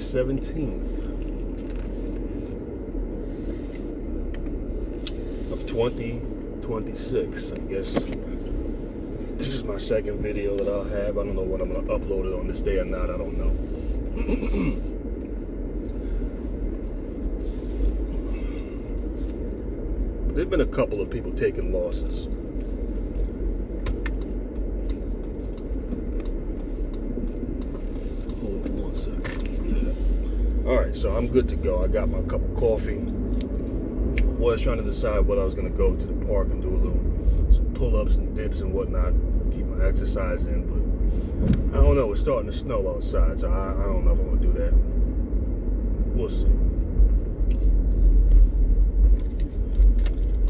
17th of 2026. I guess this is my second video that I'll have. I don't know when I'm going to upload it on this day or not. I don't know. There have been a couple of people taking losses. Hold on 1 second. Alright, so I'm good to go. I got my cup of coffee. Was trying to decide whether I was going to go to the park and do some pull-ups and dips and whatnot, keep my exercise in, but I don't know. It's starting to snow outside, so I don't know if I'm going to do that. We'll see.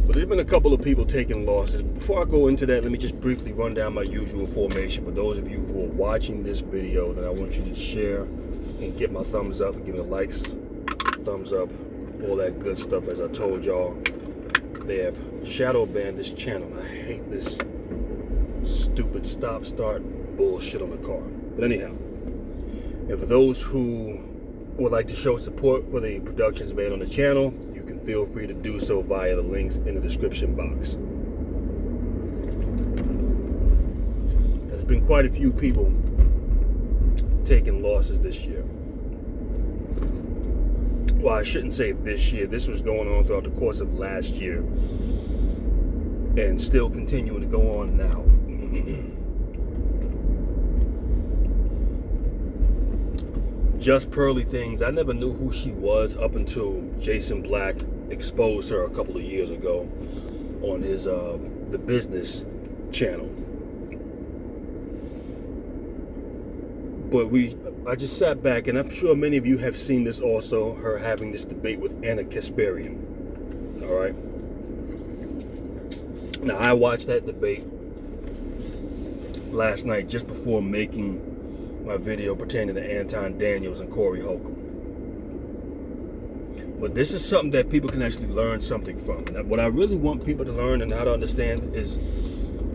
But there's been a couple of people taking losses. Before I go into that, let me just briefly run down my usual formation. For those of you who are watching this video, then I want you to share and get my thumbs up and give me the likes, thumbs up, all that good stuff. As I told y'all, they have shadow banned this channel. I hate this stupid stop-start bullshit on the car. But anyhow, and for those who would like to show support for the productions made on the channel, you can feel free to do so via the links in the description box. There's been quite a few people taking losses this year. Well, I shouldn't say this year. This was going on throughout the course of last year and still continuing to go on now. Just Pearly Things. I never knew who she was up until Jason Black exposed her a couple of years ago on his The Business channel. But I just sat back, and I'm sure many of you have seen this also, her having this debate with ahk.bid.ak. All right. Now, I watched that debate last night just before making my video pertaining to Anton Daniels and Corey Holcomb. But this is something that people can actually learn something from. And what I really want people to learn and how to understand is,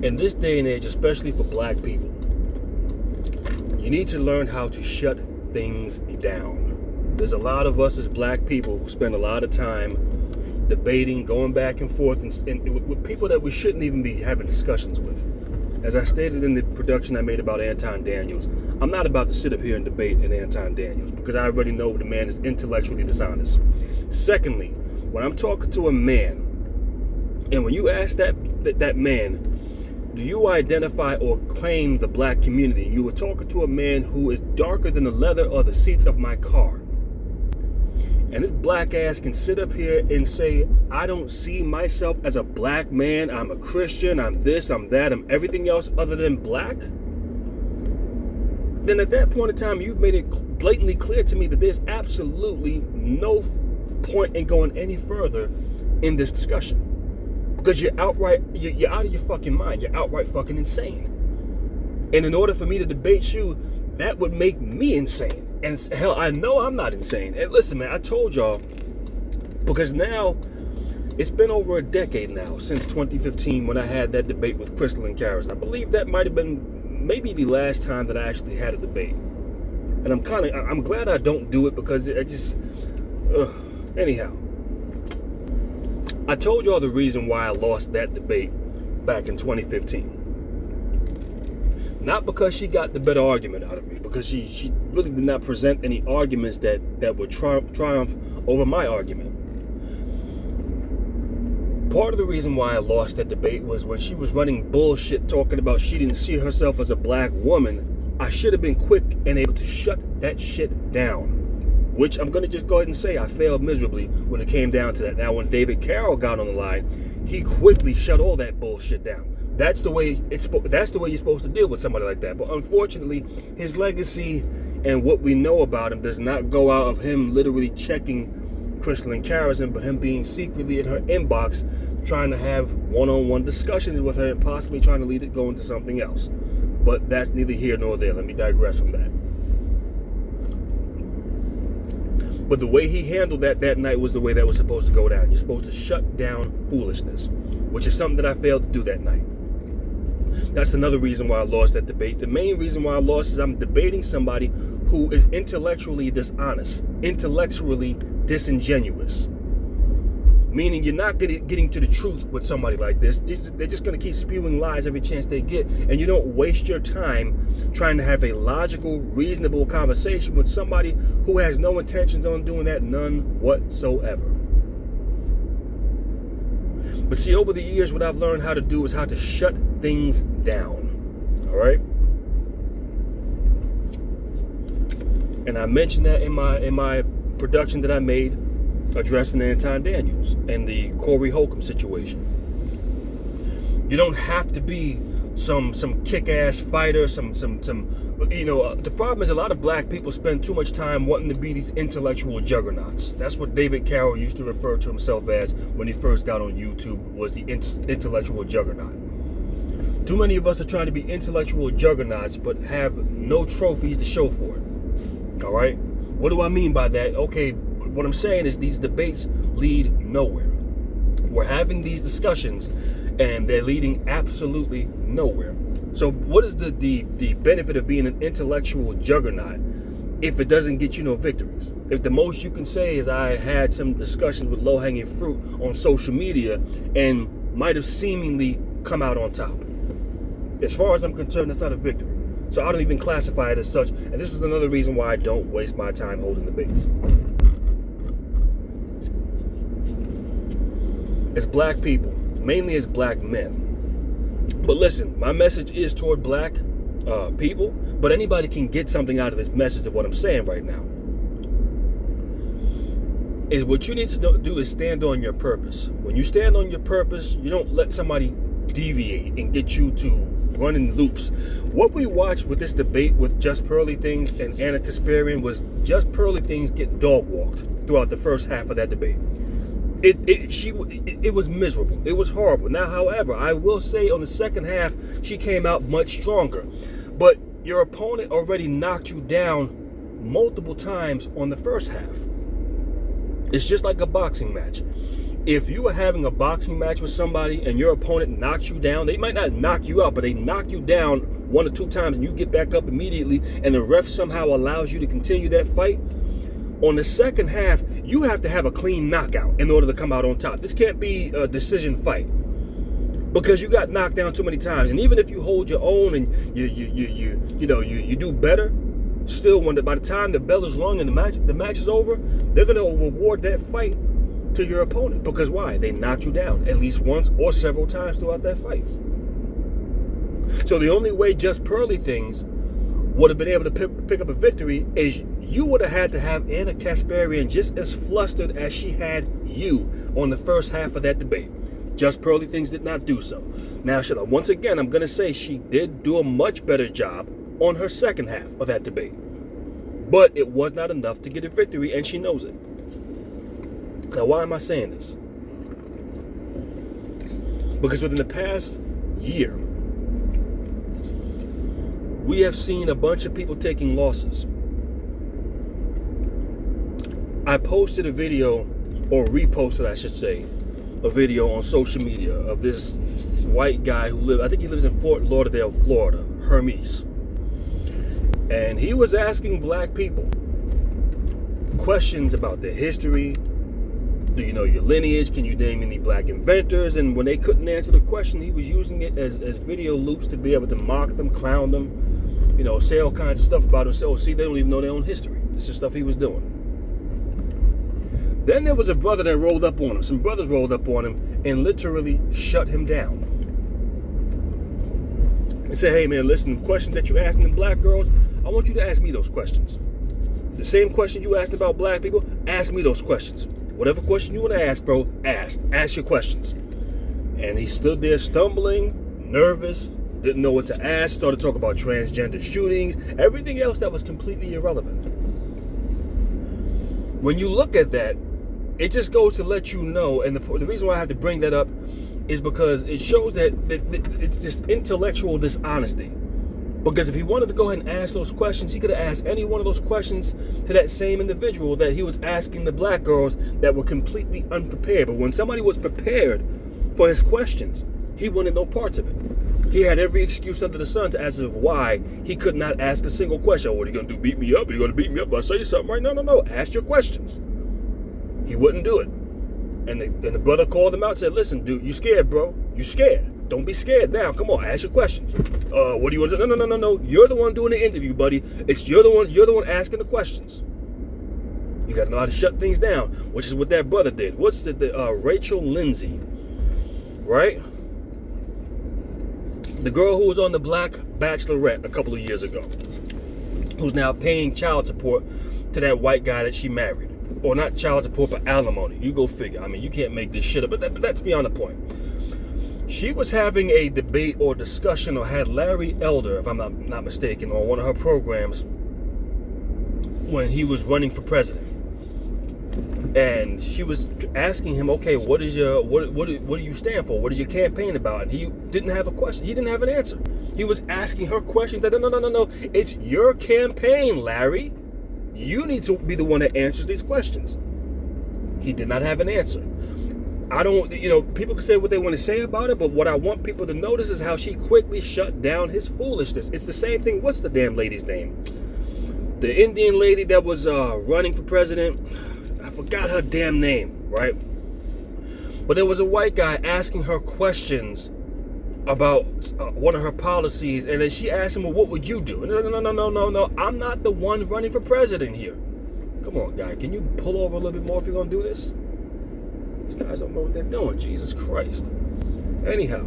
in this day and age, especially for black people, you need to learn how to shut things down. There's a lot of us as black people who spend a lot of time debating, going back and forth, and with people that we shouldn't even be having discussions with. As I stated in the production I made about Anton Daniels, I'm not about to sit up here and debate in Anton Daniels because I already know the man is intellectually dishonest. Secondly, when I'm talking to a man, and when you ask that man, do you identify or claim the black community? You were talking to a man who is darker than the leather or the seats of my car. And this black ass can sit up here and say, I don't see myself as a black man. I'm a Christian. I'm this, I'm that. I'm everything else other than black. Then at that point in time, you've made it blatantly clear to me that there's absolutely no point in going any further in this discussion. Because you're out of your fucking mind. You're outright fucking insane. And in order for me to debate you, that would make me insane. And hell, I know I'm not insane. And listen, man, I told y'all, because now it's been over a decade now since 2015 when I had that debate with Crystal and Karis. I believe that might have been maybe the last time that I actually had a debate. And I'm glad I don't do it because I just, anyhow. I told y'all the reason why I lost that debate back in 2015. Not because she got the better argument out of me, because she really did not present any arguments that would triumph over my argument. Part of the reason why I lost that debate was when she was running bullshit talking about she didn't see herself as a black woman. I should have been quick and able to shut that shit down. Which I'm going to just go ahead and say I failed miserably when it came down to that. Now, when David Carroll got on the line, he quickly shut all that bullshit down. That's the way you're supposed to deal with somebody like that. But unfortunately, his legacy and what we know about him does not go out of him literally checking Crystal and Karis, but him being secretly in her inbox, trying to have one-on-one discussions with her and possibly trying to lead it go into something else. But that's neither here nor there. Let me digress from that. But the way he handled that night was the way that was supposed to go down. You're supposed to shut down foolishness, which is something that I failed to do that night. That's another reason why I lost that debate. The main reason why I lost is I'm debating somebody who is intellectually dishonest, intellectually disingenuous. Meaning you're not getting to the truth with somebody like this. They're just going to keep spewing lies every chance they get. And you don't waste your time trying to have a logical, reasonable conversation with somebody who has no intentions on doing that, none whatsoever. But see, over the years, what I've learned how to do is how to shut things down. All right? And I mentioned that in my production that I made addressing Anton Daniels and the Corey Holcomb situation. You don't have to be some kick-ass fighter, the problem is a lot of black people spend too much time wanting to be these intellectual juggernauts. That's what David Carroll used to refer to himself as when he first got on YouTube, was the intellectual juggernaut. Too many of us are trying to be intellectual juggernauts but have no trophies to show for it. All right? What do I mean by that? Okay, what I'm saying is these debates lead nowhere. We're having these discussions and they're leading absolutely nowhere. So what is the benefit of being an intellectual juggernaut if it doesn't get you no victories? If the most you can say is I had some discussions with low-hanging fruit on social media and might have seemingly come out on top. As far as I'm concerned, that's not a victory. So I don't even classify it as such. And this is another reason why I don't waste my time holding debates. As black people, mainly as black men. But listen, my message is toward black people, but anybody can get something out of this message of what I'm saying right now. Is what you need to do is stand on your purpose. When you stand on your purpose, you don't let somebody deviate and get you to run in loops. What we watched with this debate with Just Pearly Things and Anna Kasparian was Just Pearly Things get dog walked throughout the first half of that debate. It was miserable. It was horrible. Now, however, I will say on the second half, she came out much stronger. But your opponent already knocked you down multiple times on the first half. It's just like a boxing match. If you are having a boxing match with somebody and your opponent knocks you down, they might not knock you out, but they knock you down 1 or 2 times and you get back up immediately and the ref somehow allows you to continue that fight. On the second half, you have to have a clean knockout in order to come out on top. This can't be a decision fight because you got knocked down too many times. And even if you hold your own and you do better, still by the time the bell is rung and the match is over, they're gonna reward that fight to your opponent because why? They knocked you down at least once or several times throughout that fight. So the only way Just Pearly Things would have been able to pick up a victory is you would have had to have Anna Kasparian just as flustered as she had you on the first half of that debate. Just Pearly Things did not do so. Now, once again, I'm going to say she did do a much better job on her second half of that debate. But it was not enough to get a victory, and she knows it. Now, why am I saying this? Because within the past year, we have seen a bunch of people taking losses. I posted a video, or reposted, I should say, a video on social media of this white guy who I think he lives in Fort Lauderdale, Florida, Hermes. And he was asking black people questions about their history. Do you know your lineage? Can you name any black inventors? And when they couldn't answer the question, he was using it as video loops to be able to mock them, clown them, say all kinds of stuff about them. So, see, they don't even know their own history. This is stuff he was doing. Then there was a brother that rolled up on him. Some brothers rolled up on him and literally shut him down. And said, hey, man, listen, the questions that you asked them black girls, I want you to ask me those questions. The same question you asked about black people, ask me those questions. Whatever question you want to ask, bro, ask. Ask your questions. And he stood there stumbling, nervous, didn't know what to ask, started talking about transgender shootings, everything else that was completely irrelevant. When you look at that, it just goes to let you know, and the reason why I have to bring that up is because it shows that it's just intellectual dishonesty. Because if he wanted to go ahead and ask those questions, he could have asked any one of those questions to that same individual that he was asking the black girls that were completely unprepared. But when somebody was prepared for his questions, he wanted no parts of it. He had every excuse under the sun as to why he could not ask a single question. What are you going to do, beat me up? Are you going to beat me up if I say something right? No. Ask your questions. He wouldn't do it. And the brother called him out and said, listen, dude, you scared, bro. You scared. Don't be scared now. Come on, ask your questions. What do you want to do? No. You're the one doing the interview, buddy. You're the one asking the questions. You got to know how to shut things down, which is what that brother did. What's the Rachel Lindsay, right? The girl who was on the Black Bachelorette a couple of years ago, who's now paying child support to that white guy that she married. Or not child support, but alimony. You go figure. I mean, you can't make this shit up, but that's beyond the point. She was having a debate or discussion, or had Larry Elder, if I'm not mistaken, on one of her programs when he was running for president. And she was asking him, okay, what do you stand for? What is your campaign about? And he didn't have a question. He didn't have an answer. He was asking her questions. No. It's your campaign, Larry. You need to be the one that answers these questions. He did not have an answer. People can say what they want to say about it, but what I want people to notice is how she quickly shut down his foolishness. It's the same thing. What's the damn lady's name? The Indian lady that was running for president. I forgot her damn name, right? But there was a white guy asking her questions about one of her policies, and then she asked him, well, what would you do? No. I'm not the one running for president here. Come on, guy. Can you pull over a little bit more if you're going to do this? These guys don't know what they're doing. Jesus Christ. Anyhow.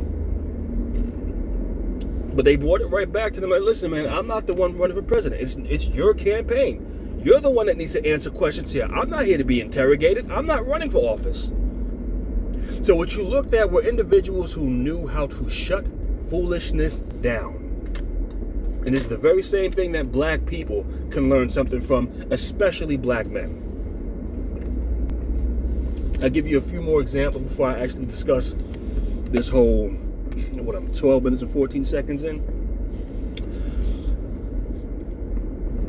But they brought it right back to them. Like, listen, man, I'm not the one running for president. It's your campaign. You're the one that needs to answer questions here. I'm not here to be interrogated. I'm not running for office. So what you looked at were individuals who knew how to shut foolishness down. And it's the very same thing that black people can learn something from, especially black men. I'll give you a few more examples before I actually discuss this whole, I'm 12 minutes and 14 seconds in.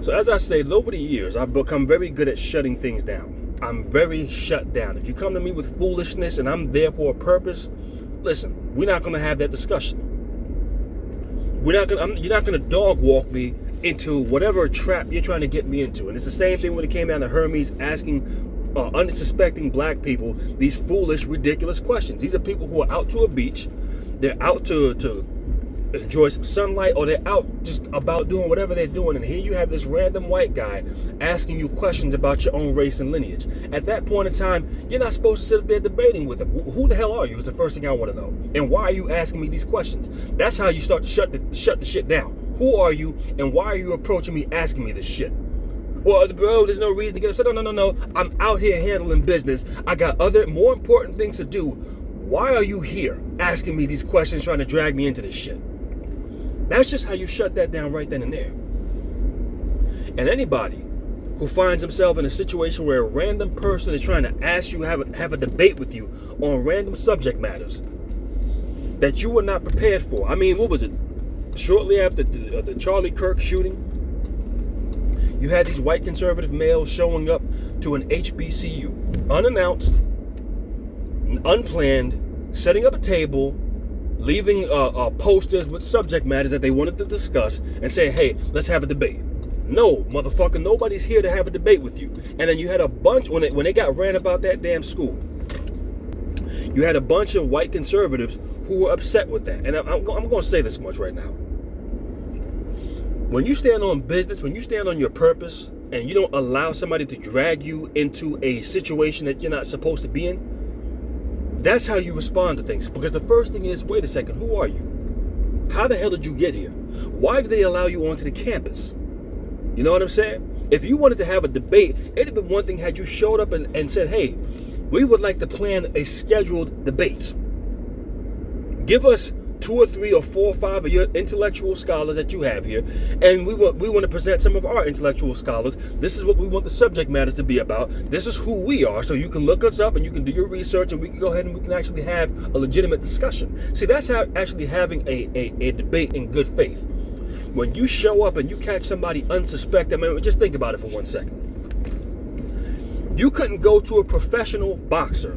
So as I stated, over the years, I've become very good at shutting things down. I'm very shut down. If you come to me with foolishness and I'm there for a purpose, listen, we're not going to have that discussion. You're not going to dog walk me into whatever trap you're trying to get me into. And it's the same thing when it came down to Hermes asking unsuspecting black people these foolish, ridiculous questions. These are people who are out to a beach. They're out to enjoy some sunlight, or they're out just about doing whatever they're doing, and here you have this random white guy asking you questions about your own race and lineage. At that point in time, you're not supposed to sit there debating with him. Who the hell are you is the first thing I want to know. And why are you asking me these questions? That's how you start to shut the shit down. Who are you, and why are you approaching me asking me this shit? Well, bro, there's no reason to get upset. No. I'm out here handling business. I got other, more important things to do. Why are you here asking me these questions, trying to drag me into this shit? That's just how you shut that down right then and there. And anybody who finds himself in a situation where a random person is trying to ask you, have a debate with you on random subject matters that you were not prepared for. I mean, what was it? Shortly after the Charlie Kirk shooting, you had these white conservative males showing up to an HBCU, unannounced, unplanned, setting up a table, leaving posters with subject matters that they wanted to discuss, and saying, hey, let's have a debate. No, motherfucker, nobody's here to have a debate with you. And then you had a bunch, when they got ran about that damn school, you had a bunch of white conservatives who were upset with that. And I'm going to say this much right now. When you stand on business, when you stand on your purpose, and you don't allow somebody to drag you into a situation that you're not supposed to be in, that's how you respond to things. Because the first thing is, wait a second, who are you? How the hell did you get here? Why did they allow you onto the campus? You know what I'm saying? If you wanted to have a debate, it'd have been one thing had you showed up and said, hey, we would like to plan a scheduled debate. Give us 2 or 3 or 4 or 5 of your intellectual scholars that you have here, and we want to present some of our intellectual scholars. This is what we want the subject matters to be about. This is who we are, so you can look us up and you can do your research, and we can go ahead and we can actually have a legitimate discussion. See, that's how actually having a debate in good faith. When you show up and you catch somebody unsuspected, I mean, just think about it for 1 second. You couldn't go to a professional boxer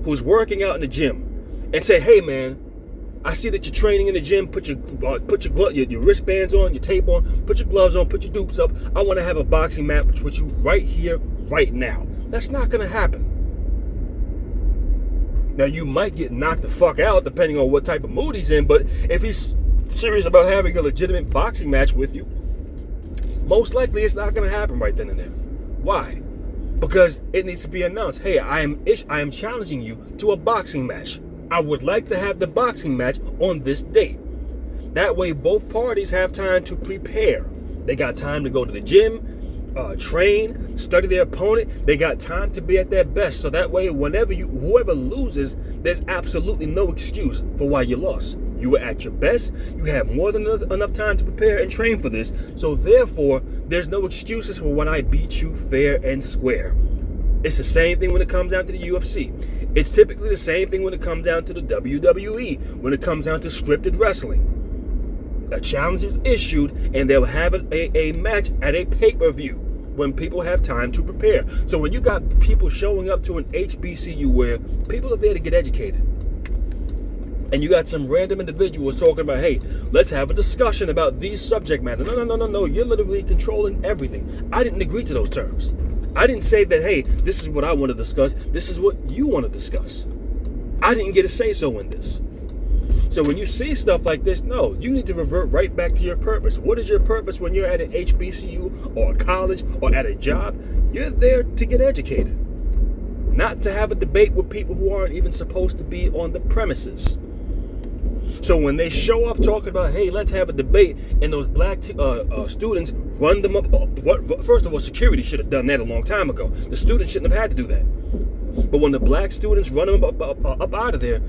who's working out in the gym and say, hey man, I see that you're training in the gym. Put your wristbands on, your tape on, put your gloves on, put your dupes up. I want to have a boxing match with you right here, right now. That's not going to happen. Now, you might get knocked the fuck out depending on what type of mood he's in, but if he's serious about having a legitimate boxing match with you, most likely it's not going to happen right then and there. Why? Because it needs to be announced, hey, I am challenging you to a boxing match. I would like to have the boxing match on this date. That way both parties have time to prepare. They got time to go to the gym, train, study their opponent. They got time to be at their best. So that way, whoever loses, there's absolutely no excuse for why you lost. You were at your best. You have more than enough time to prepare and train for this. So therefore, there's no excuses for when I beat you fair and square. It's the same thing when it comes down to the UFC. It's typically the same thing when it comes down to the WWE, when it comes down to scripted wrestling. A challenge is issued, and they'll have a match at a pay-per-view when people have time to prepare. So when you got people showing up to an HBCU where people are there to get educated, and you got some random individuals talking about, hey, let's have a discussion about these subject matter. No. You're literally controlling everything. I didn't agree to those terms. I didn't say that, hey, this is what I want to discuss. This is what you want to discuss. I didn't get a say-so in this. So when you see stuff like this, no, you need to revert right back to your purpose. What is your purpose when you're at an HBCU or a college or at a job? You're there to get educated, not to have a debate with people who aren't even supposed to be on the premises. So when they show up talking about, hey, let's have a debate, and those black students run them up, first of all, security should have done that a long time ago. The students shouldn't have had to do that. But when the black students run them up out of there,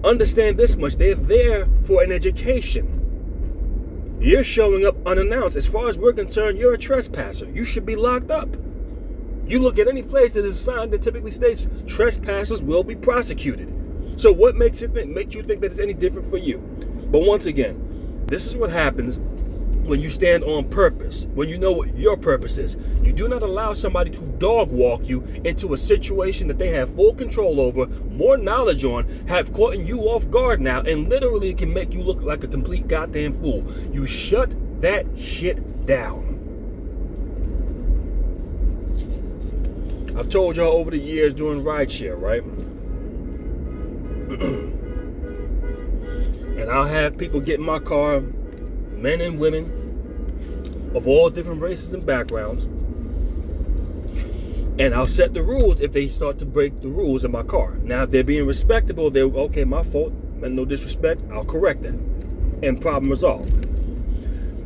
understand this much: they're there for an education. You're showing up unannounced. As far as we're concerned, you're a trespasser. You should be locked up. You look at any place that is a sign that typically states trespassers will be prosecuted. So what makes you think that it's any different for you? But once again, this is what happens when you stand on purpose, when you know what your purpose is. You do not allow somebody to dog walk you into a situation that they have full control over, more knowledge on, have caught you off guard now, and literally can make you look like a complete goddamn fool. You shut that shit down. I've told y'all over the years doing rideshare, right? And I'll have people get in my car, men and women of all different races and backgrounds, and I'll set the rules if they start to break the rules in my car. Now, if they're being respectable, they're okay, my fault, no disrespect, I'll correct that, and problem resolved.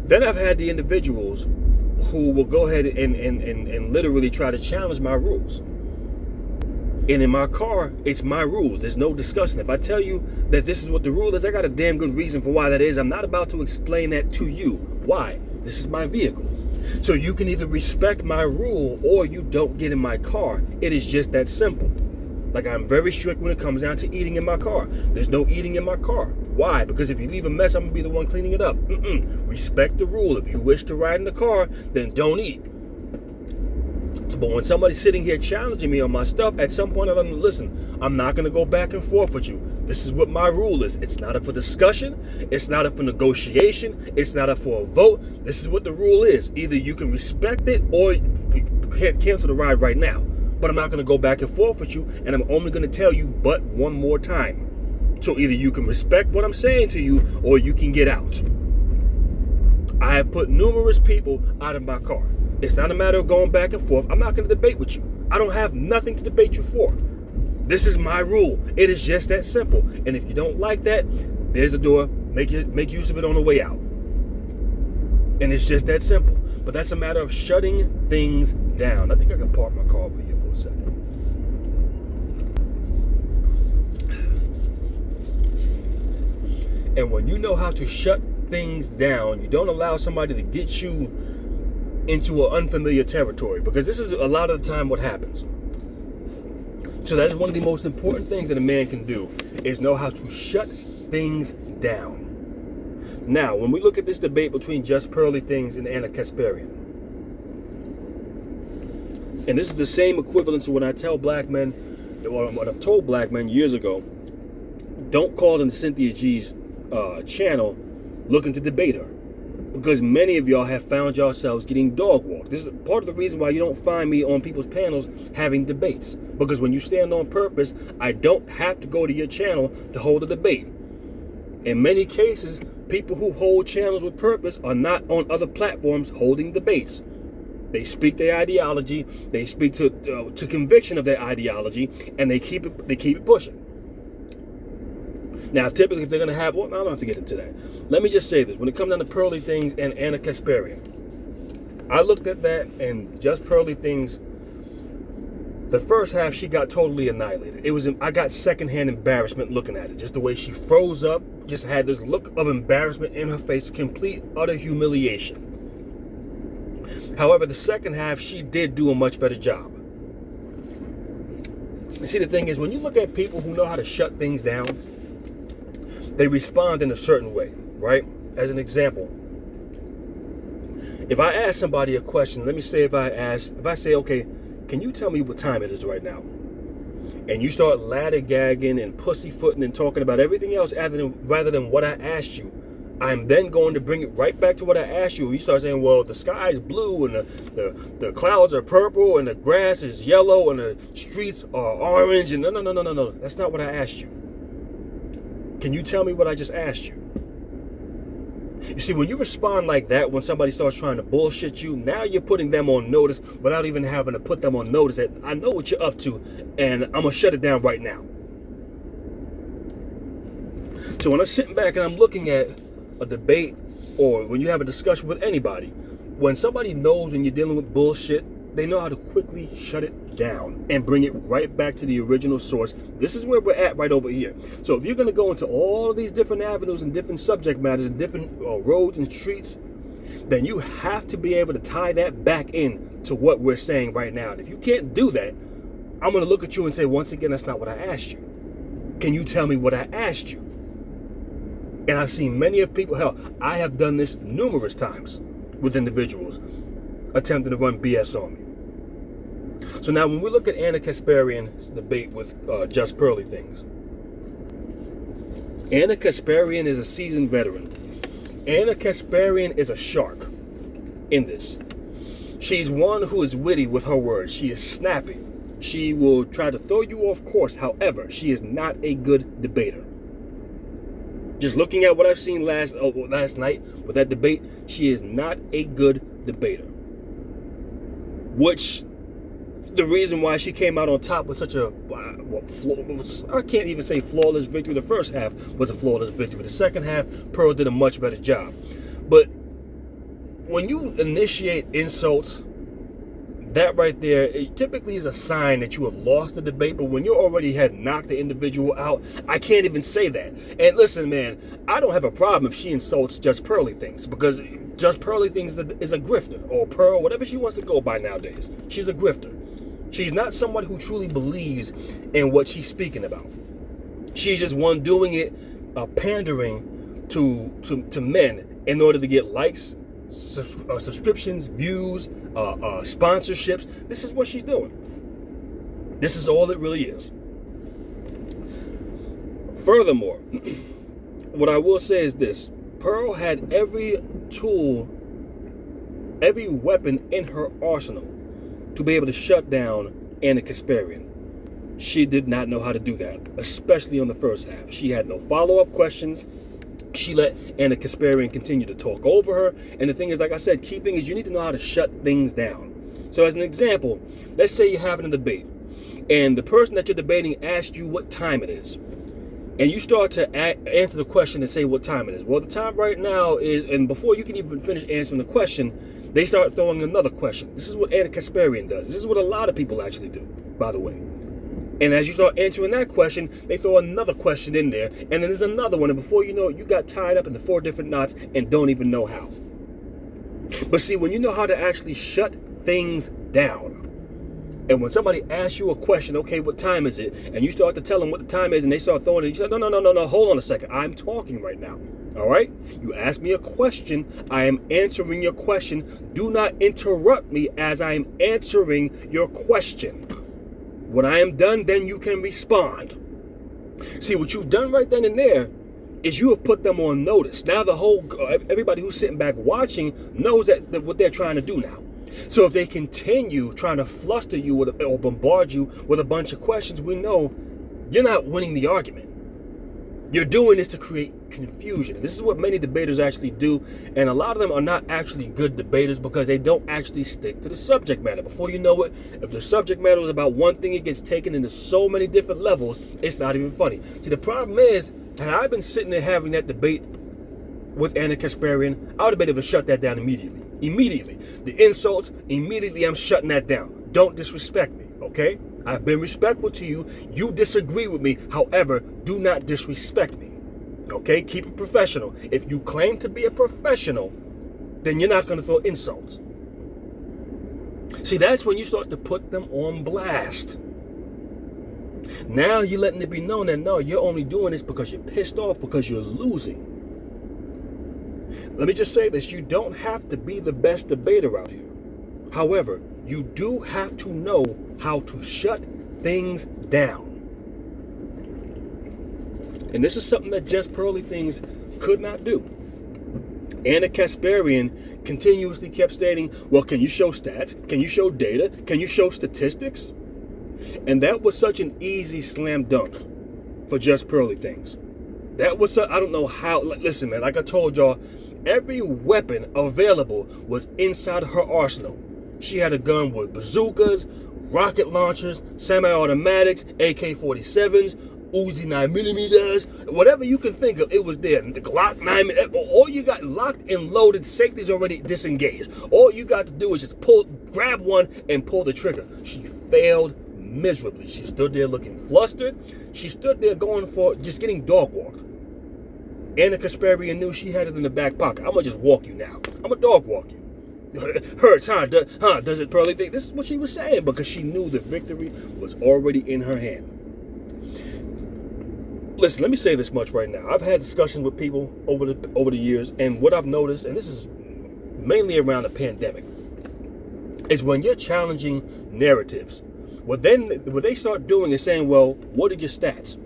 Then I've had the individuals who will go ahead and literally try to challenge my rules. And in my car, it's my rules. There's no discussion. If I tell you that this is what the rule is, I got a damn good reason for why that is. I'm not about to explain that to you. Why? This is my vehicle. So you can either respect my rule or you don't get in my car. It is just that simple. Like, I'm very strict when it comes down to eating in my car. There's no eating in my car. Why? Because if you leave a mess, I'm going to be the one cleaning it up. Respect the rule. If you wish to ride in the car, then don't eat. But when somebody's sitting here challenging me on my stuff, at some point I'm going to listen. I'm not going to go back and forth with you. This is what my rule is. It's not up for discussion. It's not up for negotiation. It's not up for a vote. This is what the rule is. Either you can respect it or you can't cancel the ride right now. But I'm not going to go back and forth with you, and I'm only going to tell you but one more time. So either you can respect what I'm saying to you or you can get out. I have put numerous people out of my car. It's not a matter of going back and forth. I'm not going to debate with you. I don't have nothing to debate you for. This is my rule. It is just that simple. And if you don't like that, there's the door. Make use of it on the way out. And it's just that simple. But that's a matter of shutting things down. I think I can park my car over here for a second. And when you know how to shut things down, you don't allow somebody to get you into an unfamiliar territory, because this is a lot of the time what happens. So that is one of the most important things that a man can do, is know how to shut things down. Now, when we look at this debate between Just Pearly Things and Anna Kasparian, and this is the same equivalence to when I tell black men, or what I've told black men years ago, don't call them Cynthia G's channel looking to debate her. Because many of y'all have found yourselves getting dog walked. This is part of the reason why you don't find me on people's panels having debates. Because when you stand on purpose, I don't have to go to your channel to hold a debate. In many cases, people who hold channels with purpose are not on other platforms holding debates. They speak their ideology, they speak to conviction of their ideology, and they keep it pushing. Now, typically, if they're going to have, well, I don't have to get into that. Let me just say this. When it comes down to Pearly Things and Anna Kasparian, I looked at that, and just Pearly Things, the first half, she got totally annihilated. I got secondhand embarrassment looking at it. Just the way she froze up, just had this look of embarrassment in her face, complete, utter humiliation. However, the second half, she did do a much better job. You see, the thing is, when you look at people who know how to shut things down, they respond in a certain way, right? As an example, if I ask somebody a question, let me say if I say, okay, can you tell me what time it is right now? And you start ladder gagging and pussyfooting and talking about everything else rather than what I asked you, I'm then going to bring it right back to what I asked you. You start saying, well, the sky is blue and the clouds are purple and the grass is yellow and the streets are orange. And no. That's not what I asked you. Can you tell me what I just asked you? You see, when you respond like that, when somebody starts trying to bullshit you, now you're putting them on notice without even having to put them on notice that I know what you're up to and I'm going to shut it down right now. So when I'm sitting back and I'm looking at a debate or when you have a discussion with anybody, when somebody knows when you're dealing with bullshit, they know how to quickly shut it down and bring it right back to the original source. This is where we're at right over here. So if you're going to go into all of these different avenues and different subject matters and different roads and streets, then you have to be able to tie that back in to what we're saying right now. And if you can't do that, I'm going to look at you and say, once again, that's not what I asked you. Can you tell me what I asked you? And I've seen many of people, hell, I have done this numerous times with individuals attempting to run BS on me. So now when we look at Anna Kasparian's debate with Just Pearly Things, Anna Kasparian is a seasoned veteran. Anna Kasparian is a shark in this. She's one who is witty with her words. She is snappy. She will try to throw you off course. However, she is not a good debater. Just looking at what I've seen last night with that debate, she is not a good debater. Which, the reason why she came out on top with such a, I can't even say flawless victory. The first half was a flawless victory. The second half, Pearl did a much better job. But when you initiate insults, that right there, it typically is a sign that you have lost the debate. But when you already had knocked the individual out, I can't even say that. And listen, man, I don't have a problem if she insults Just Pearly Things, because Just Pearly Things is a grifter, or Pearl, whatever she wants to go by nowadays. She's a grifter. She's not somebody who truly believes in what she's speaking about. She's just one doing it, pandering to men in order to get likes, subscriptions, views, sponsorships. This is what she's doing. This is all it really is. Furthermore, what I will say is this: Pearl had every tool, every weapon in her arsenal to be able to shut down Anna Kasparian. She did not know how to do that, especially on the first half. She had no follow-up questions. She let Anna Kasparian continue to talk over her. And the thing is, like I said, key thing is you need to know how to shut things down. So as an example, let's say you're having a debate and the person that you're debating asks you what time it is. And you start to answer the question and say what time it is. Well, the time right now is, and before you can even finish answering the question, they start throwing another question. This is what Anna Kasparian does. This is what a lot of people actually do, by the way. And as you start answering that question, they throw another question in there. And then there's another one. And before you know it, you got tied up into 4 different knots and don't even know how. But see, when you know how to actually shut things down, and when somebody asks you a question, okay, what time is it? And you start to tell them what the time is, and they start throwing it. You say, no, hold on a second. I'm talking right now. All right? You ask me a question. I am answering your question. Do not interrupt me as I am answering your question. When I am done, then you can respond. See, what you've done right then and there, is you have put them on notice. Now everybody who's sitting back watching knows that what they're trying to do now. So if they continue trying to fluster you or bombard you with a bunch of questions, we know you're not winning the argument. You're doing this to create confusion. This is what many debaters actually do, and a lot of them are not actually good debaters because they don't actually stick to the subject matter. Before you know it, if the subject matter is about one thing, it gets taken into so many different levels, it's not even funny. See, the problem is, had I been sitting there having that debate with Anna Kasparian, I would have been able to shut that down immediately. Immediately. The insults, immediately I'm shutting that down. Don't disrespect me, okay? I've been respectful to you. You disagree with me. However, do not disrespect me. Okay? Keep it professional. If you claim to be a professional, then you're not going to throw insults. See, that's when you start to put them on blast. Now you're letting it be known that no, you're only doing this because you're pissed off, because you're losing. Let me just say this. You don't have to be the best debater out here. However, you do have to know how to shut things down. And this is something that just Pearly Things could not do. Anna Kasparian continuously kept stating, well, can you show stats? Can you show data? Can you show statistics? And that was such an easy slam dunk for just Pearly Things. That was, I don't know how, listen, man, like I told y'all, every weapon available was inside her arsenal. She had a gun with bazookas, rocket launchers, semi-automatics, AK-47s, Uzi 9mm, whatever you can think of, it was there. The Glock 9mm, all you got locked and loaded, safety's already disengaged. All you got to do is just grab one and pull the trigger. She failed miserably. She stood there looking flustered. She stood there going for just getting dog walked. Anna Kasparian knew she had it in the back pocket. I'm gonna just walk you now. I'm gonna dog walk you. Hurts, huh? Does it, Pearly? Think this is what she was saying because she knew the victory was already in her hand. Listen, let me say this much right now. I've had discussions with people over the years, and what I've noticed, and this is mainly around the pandemic, is when you're challenging narratives, what they start doing is saying, well, what are your stats?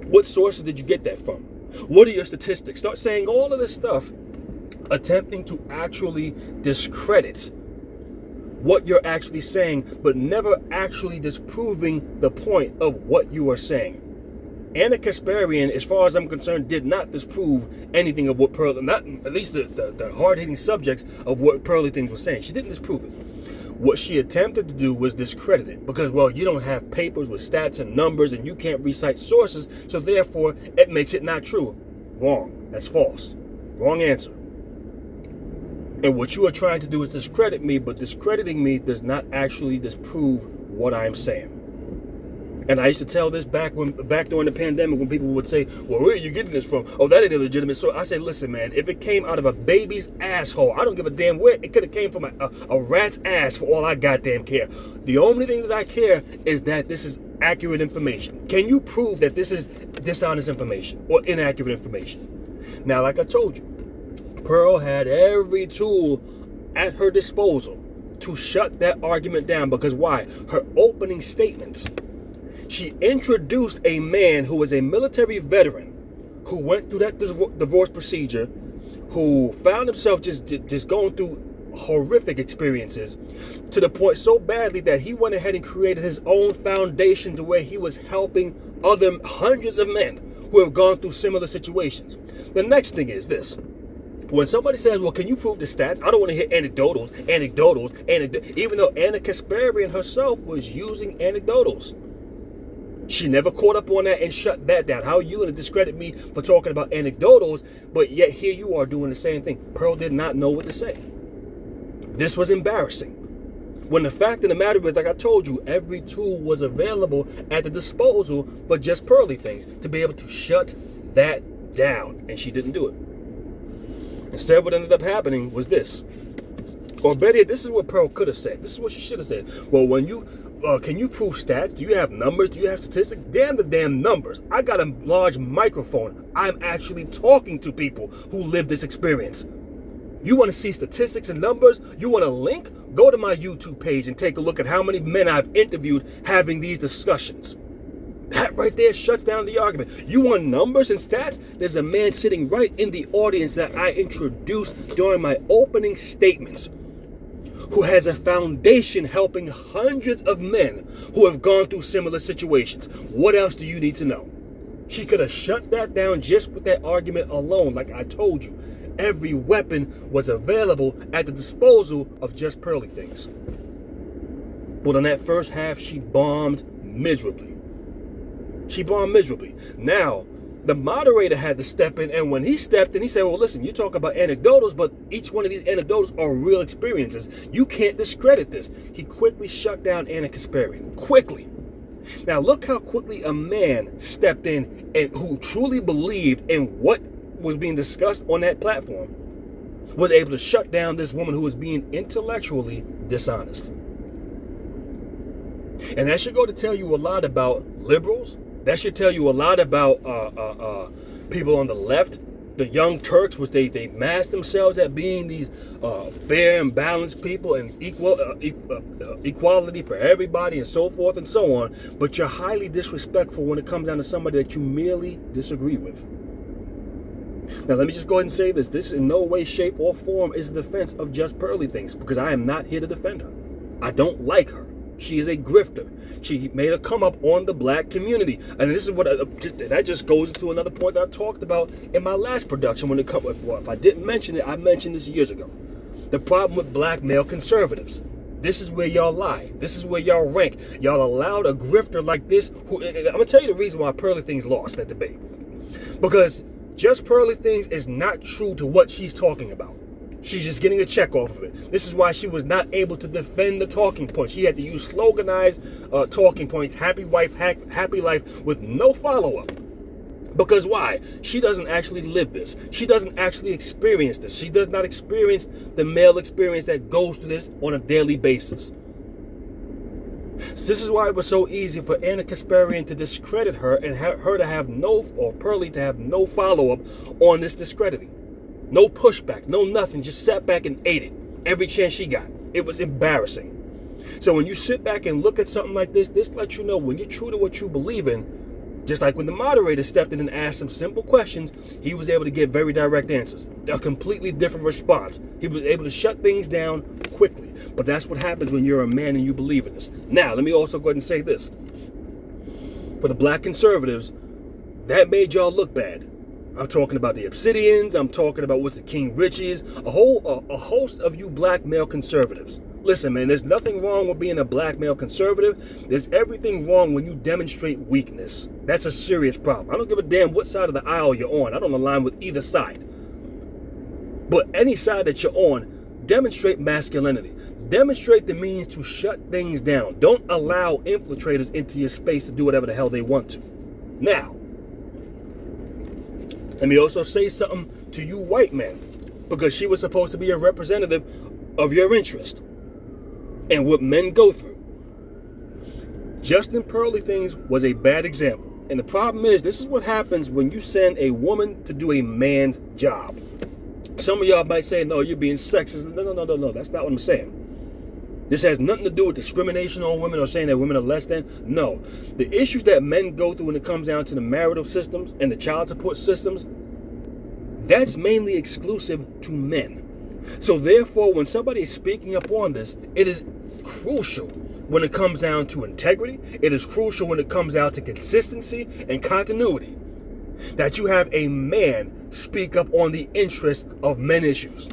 What sources did you get that from? What are your statistics? Start saying all of this stuff, attempting to actually discredit what you're actually saying, but never actually disproving the point of what you are saying. Anna Kasparian, as far as I'm concerned, did not disprove anything of what not at least the hard-hitting subjects of what Pearly Things was saying. She didn't disprove it. What she attempted to do was discredit it because, well, you don't have papers with stats and numbers and you can't recite sources, so therefore it makes it not true. Wrong. That's false. Wrong answer. And what you are trying to do is discredit me, but discrediting me does not actually disprove what I'm saying. And I used to tell this back during the pandemic when people would say, well, where are you getting this from? Oh, that ain't a legitimate source. I say, listen, man, if it came out of a baby's asshole, I don't give a damn where. It could have came from a rat's ass for all I goddamn care. The only thing that I care is that this is accurate information. Can you prove that this is dishonest information or inaccurate information? Now, like I told you, Pearl had every tool at her disposal to shut that argument down because why? Her opening statements. She introduced a man who was a military veteran who went through that divorce procedure, who found himself just going through horrific experiences to the point so badly that he went ahead and created his own foundation to where he was helping other hundreds of men who have gone through similar situations. The next thing is this. When somebody says, well, can you prove the stats? I don't want to hear anecdotals, even though Anna Kasparian herself was using anecdotals. She never caught up on that and shut that down. How are you going to discredit me for talking about anecdotals, but yet here you are doing the same thing? Pearl did not know what to say. This was embarrassing. When the fact of the matter is, like I told you, every tool was available at the disposal for just Pearly Things to be able to shut that down, and she didn't do it. Instead, what ended up happening was this. Or better yet, this is what Pearl could have said. This is what she should have said. Well, when you can you prove stats? Do you have numbers? Do you have statistics? Damn the damn numbers. I got a large microphone. I'm actually talking to people who live this experience. You want to see statistics and numbers? You want a link? Go to my YouTube page and take a look at how many men I've interviewed having these discussions. That right there shuts down the argument. You want numbers and stats? There's a man sitting right in the audience that I introduced during my opening statements, who has a foundation helping hundreds of men who have gone through similar situations. What else do you need to know? She could have shut that down just with that argument alone. Like I told you, every weapon was available at the disposal of Just Pearly Things. But in that first half, she bombed miserably. Now, the moderator had to step in, and when he stepped in, he said, well, listen, you talk about anecdotals, but each one of these anecdotals are real experiences. You can't discredit this. He quickly shut down Anna Kasparian. Quickly. Now, look how quickly a man stepped in and who truly believed in what was being discussed on that platform was able to shut down this woman who was being intellectually dishonest. And that should go to tell you a lot about liberals. That should tell you a lot about people on the left, the Young Turks, which they mask themselves at being these fair and balanced people and equality for everybody and so forth and so on. But you're highly disrespectful when it comes down to somebody that you merely disagree with. Now, let me just go ahead and say this. This in no way, shape, or form is a defense of Just Pearly Things, because I am not here to defend her. I don't like her. She is a grifter. She made a come up on the black community. And this is what that just goes into another point that I talked about in my last production when it comes. Well, if I didn't mention it, I mentioned this years ago. The problem with black male conservatives. This is where y'all lie. This is where y'all rank. Y'all allowed a grifter like this. I'm going to tell you the reason why Pearly Things lost that debate. Because Just Pearly Things is not true to what she's talking about. She's just getting a check off of it. This is why she was not able to defend the talking points. She had to use sloganized talking points, happy wife, happy life, with no follow-up. Because why? She doesn't actually live this. She doesn't actually experience this. She does not experience the male experience that goes through this on a daily basis. This is why it was so easy for Anna Kasparian to discredit her and her to have Pearly to have no follow-up on this discrediting. No pushback, no nothing, just sat back and ate it every chance she got. It was embarrassing. So when you sit back and look at something like this lets you know when you're true to what you believe in, just like when the moderator stepped in and asked some simple questions, he was able to get very direct answers. A completely different response. He was able to shut things down quickly. But that's what happens when you're a man and you believe in this. Now, let me also go ahead and say this. For the black conservatives, that made y'all look bad. I'm talking about the Obsidians. I'm talking about what's the King Richies. A host of you black male conservatives. Listen, man, there's nothing wrong with being a black male conservative. There's everything wrong when you demonstrate weakness. That's a serious problem. I don't give a damn what side of the aisle you're on. I don't align with either side. But any side that you're on, demonstrate masculinity. Demonstrate the means to shut things down. Don't allow infiltrators into your space to do whatever the hell they want to. Now, let me also say something to you white men, because she was supposed to be a representative of your interest and what men go through. Justin Pearly Things was a bad example. And the problem is, this is what happens when you send a woman to do a man's job. Some of y'all might say, no, you're being sexist. No. That's not what I'm saying. This has nothing to do with discrimination on women or saying that women are less than. No. The issues that men go through when it comes down to the marital systems and the child support systems, that's mainly exclusive to men. So therefore, when somebody is speaking up on this, it is crucial when it comes down to integrity. It is crucial when it comes down to consistency and continuity, that you have a man speak up on the interests of men issues,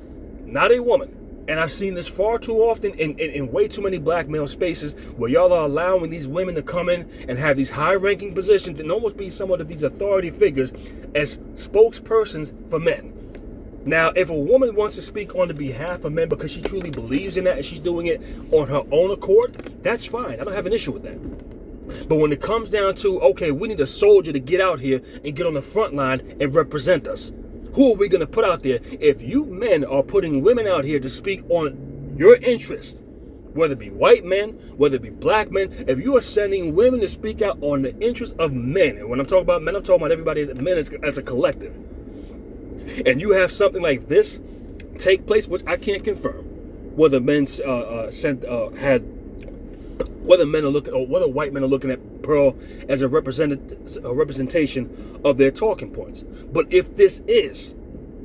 not a woman. And I've seen this far too often in way too many black male spaces where y'all are allowing these women to come in and have these high-ranking positions and almost be somewhat of these authority figures as spokespersons for men. Now, if a woman wants to speak on the behalf of men because she truly believes in that and she's doing it on her own accord, that's fine. I don't have an issue with that. But when it comes down to, okay, we need a soldier to get out here and get on the front line and represent us, who are we going to put out there? If you men are putting women out here to speak on your interest, whether it be white men, whether it be black men, if you are sending women to speak out on the interest of men, and when I'm talking about men, I'm talking about everybody as men as a collective, and you have something like this take place, which I can't confirm, whether men had Whether men are looking, or whether white men are looking at Pearl as a representation of their talking points. But if this is,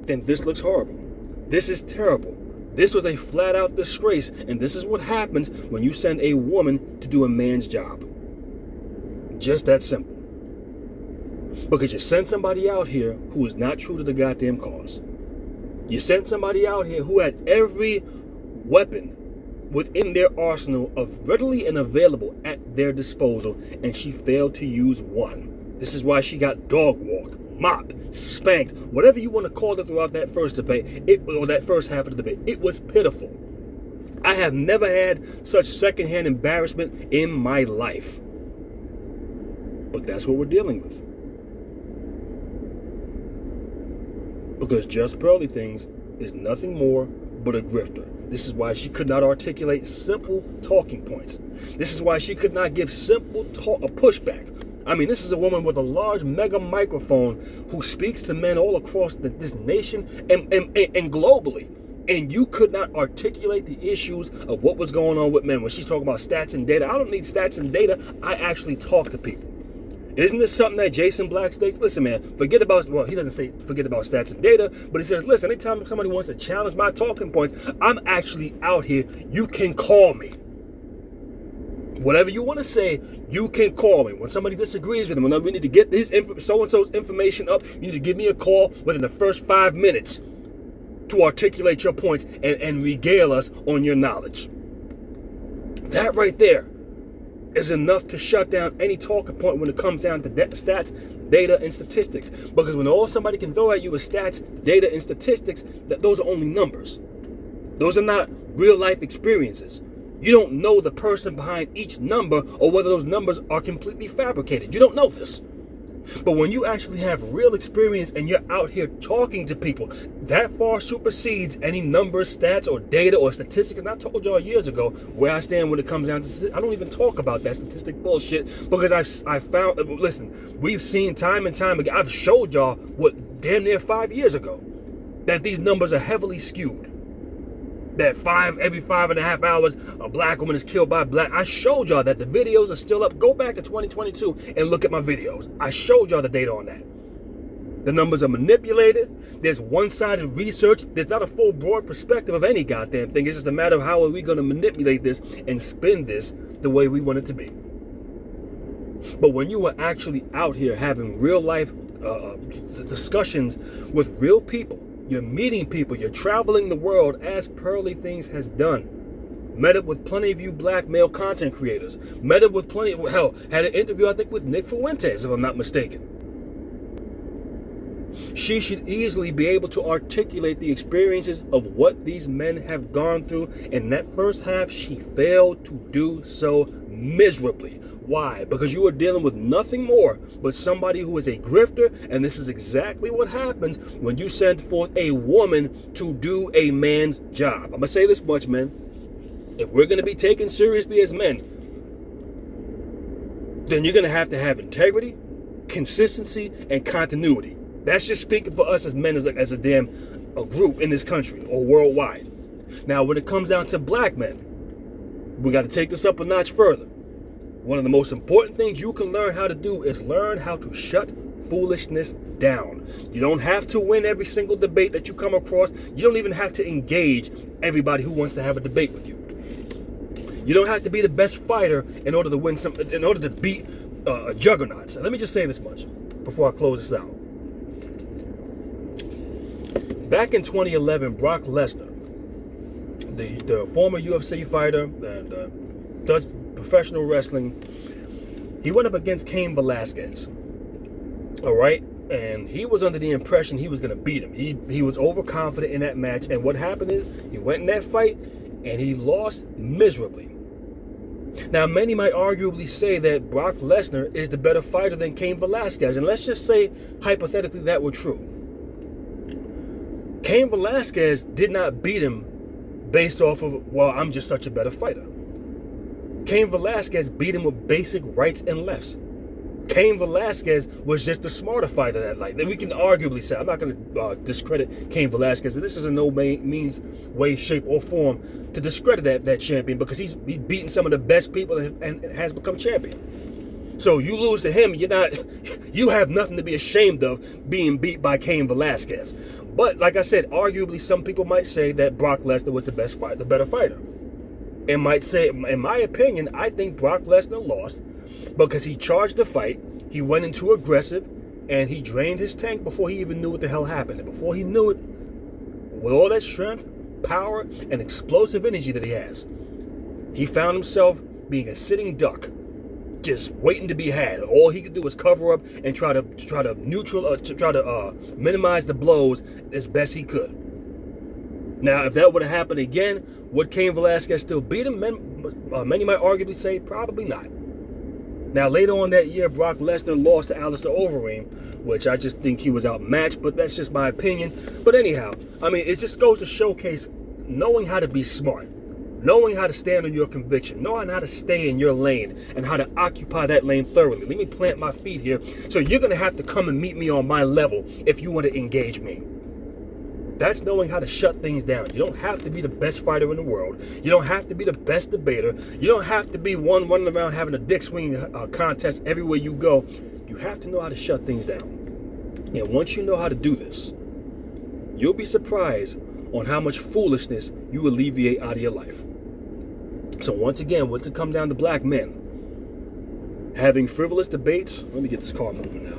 then this looks horrible. This is terrible. This was a flat out disgrace, and this is what happens when you send a woman to do a man's job. Just that simple. Because you sent somebody out here who is not true to the goddamn cause. You sent somebody out here who had every weapon within their arsenal of readily and available at their disposal, and she failed to use one. This is why she got dog walked, mopped, spanked, whatever you want to call it throughout that first debate, or that first half of the debate. It was pitiful. I have never had such secondhand embarrassment in my life. But that's what we're dealing with. Because Just Pearly Things is nothing more but a grifter. This is why she could not articulate simple talking points. This is why she could not give simple pushback. I mean, this is a woman with a large mega microphone who speaks to men all across this nation and globally. And you could not articulate the issues of what was going on with men. When she's talking about stats and data, I don't need stats and data. I actually talk to people. Isn't this something that Jason Black states? Listen, man, forget about, well, he doesn't say forget about stats and data, but he says, listen, anytime somebody wants to challenge my talking points, I'm actually out here. You can call me. Whatever you want to say, you can call me. When somebody disagrees with him, when we need to get his so-and-so's information up, you need to give me a call within the first 5 minutes to articulate your points and regale us on your knowledge. That right there is enough to shut down any talking point when it comes down to stats, data, and statistics. Because when all somebody can throw at you is stats, data, and statistics, those are only numbers. Those are not real life experiences. You don't know the person behind each number or whether those numbers are completely fabricated. You don't know this. But when you actually have real experience and you're out here talking to people, that far supersedes any numbers, stats, or data, or statistics. And I told y'all years ago where I stand when it comes down to, I don't even talk about that statistic bullshit because I found, listen, we've seen time and time again, I've showed y'all what damn near 5 years ago, that these numbers are heavily skewed. That every 5.5 hours, a black woman is killed by black. I showed y'all that. The videos are still up. Go back to 2022 and look at my videos. I showed y'all the data on that. The numbers are manipulated. There's one-sided research. There's not a full, broad perspective of any goddamn thing. It's just a matter of how are we going to manipulate this and spin this the way we want it to be. But when you are actually out here having real life discussions with real people, you're meeting people, you're traveling the world as Pearly Things has done. Met up with plenty of you black male content creators. Met up with plenty of, hell, had an interview, I think, with Nick Fuentes, if I'm not mistaken. She should easily be able to articulate the experiences of what these men have gone through. In that first half, she failed to do so miserably. Why? Because you are dealing with nothing more but somebody who is a grifter, and this is exactly what happens when you send forth a woman to do a man's job. I'm going to say this much, men. If we're going to be taken seriously as men, then you're going to have integrity, consistency, and continuity. That's just speaking for us as men, as a group in this country or worldwide. Now, when it comes down to black men, we got to take this up a notch further. One of the most important things you can learn how to do is learn how to shut foolishness down. You don't have to win every single debate that you come across. You don't even have to engage everybody who wants to have a debate with you. You don't have to be the best fighter in order to win in order to beat juggernauts. And let me just say this much before I close this out. Back in 2011, Brock Lesnar, the former UFC fighter and does professional wrestling, he went up against Cain Velasquez. All right, and he was under the impression he was going to beat him. He was overconfident in that match, and what happened is he went in that fight and he lost miserably. Now, many might arguably say that Brock Lesnar is the better fighter than Cain Velasquez, and let's just say hypothetically that were true. Cain Velasquez did not beat him based off of, well, I'm just such a better fighter. Cain Velasquez beat him with basic rights and lefts. Cain Velasquez was just the smarter fighter that night. We can arguably say, I'm not going to discredit Cain Velasquez, and this is in no means, way, shape, or form to discredit that champion, because he's beaten some of the best people and has become champion. So you lose to him, you have nothing to be ashamed of being beat by Cain Velasquez. But like I said, arguably some people might say that Brock Lesnar was the better fighter. And might say, in my opinion, I think Brock Lesnar lost because he charged the fight, he went into aggressive, and he drained his tank before he even knew what the hell happened. And before he knew it, with all that strength, power, and explosive energy that he has, he found himself being a sitting duck, just waiting to be had. All he could do was cover up and try to minimize the blows as best he could. Now, if that would have happened again, would Cain Velasquez still beat him? Many might arguably say probably not. Now, later on that year, Brock Lesnar lost to Alistair Overeem, which I just think he was outmatched, but that's just my opinion. But anyhow, I mean, it just goes to showcase knowing how to be smart, knowing how to stand on your conviction, knowing how to stay in your lane and how to occupy that lane thoroughly. Let me plant my feet here. So you're going to have to come and meet me on my level if you want to engage me. That's knowing how to shut things down. You don't have to be the best fighter in the world. You don't have to be the best debater. You don't have to be one running around having a dick swinging contest everywhere you go. You have to know how to shut things down. And once you know how to do this, you'll be surprised on how much foolishness you alleviate out of your life. So once again, what's it come down to black men? Having frivolous debates, let me get this car moving now.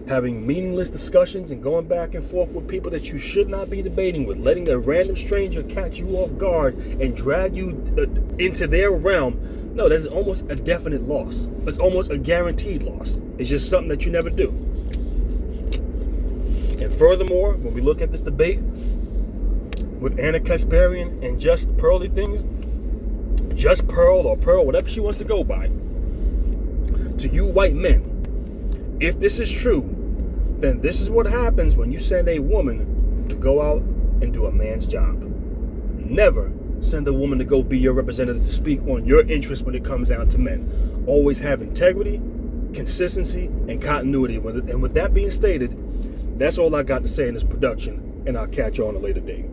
Having meaningless discussions and going back and forth with people that you should not be debating with, letting a random stranger catch you off guard and drag you into their realm. No, that is almost a definite loss. It's almost a guaranteed loss. It's just something that you never do. And furthermore, when we look at this debate with Anna Kasparian and Just Pearly things, Just Pearl or Pearl, whatever she wants to go by, to you white men, if this is true, then this is what happens when you send a woman to go out and do a man's job. Never send a woman to go be your representative to speak on your interests when it comes down to men. Always have integrity, consistency, and continuity. And with that being stated, that's all I got to say in this production, and I'll catch you on a later date.